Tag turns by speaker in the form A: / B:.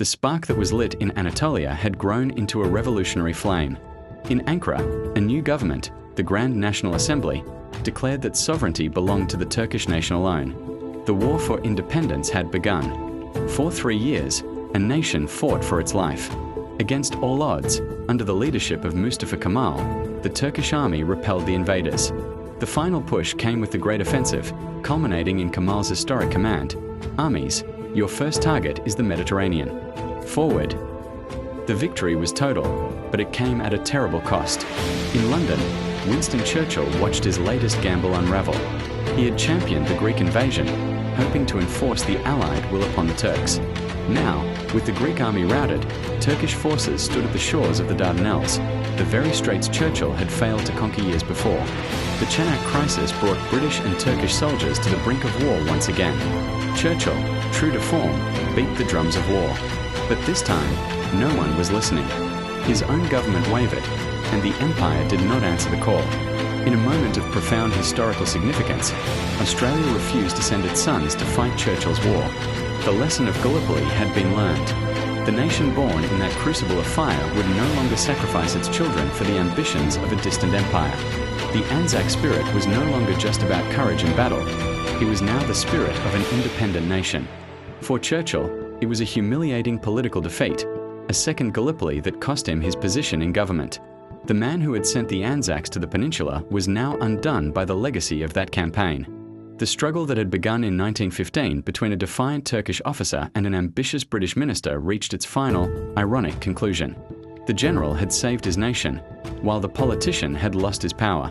A: The spark that was lit in Anatolia had grown into a revolutionary flame. In Ankara, a new government, the Grand National Assembly, declared that sovereignty belonged to the Turkish nation alone. The war for independence had begun. For 3 years, a nation fought for its life. Against all odds, under the leadership of Mustafa Kemal, the Turkish army repelled the invaders. The final push came with the Great Offensive, culminating in Kemal's historic command: "Armies, your first target is the Mediterranean. Forward." The victory was total, but it came at a terrible cost. In London, Winston Churchill watched his latest gamble unravel. He had championed the Greek invasion, hoping to enforce the Allied will upon the Turks. Now, with the Greek army routed, Turkish forces stood at the shores of the Dardanelles, the very straits Churchill had failed to conquer years before. The Chenak crisis brought British and Turkish soldiers to the brink of war once again. Churchill, true to form, beat the drums of war. But this time, no one was listening. His own government wavered, and the Empire did not answer the call. In a moment of profound historical significance, Australia refused to send its sons to fight Churchill's war. The lesson of Gallipoli had been learned. The nation born in that crucible of fire would no longer sacrifice its children for the ambitions of a distant empire. The Anzac spirit was no longer just about courage in battle. It was now the spirit of an independent nation. For Churchill, it was a humiliating political defeat, a second Gallipoli that cost him his position in government. The man who had sent the Anzacs to the peninsula was now undone by the legacy of that campaign. The struggle that had begun in 1915 between a defiant Turkish officer and an ambitious British minister reached its final, ironic conclusion. The general had saved his nation, while the politician had lost his power.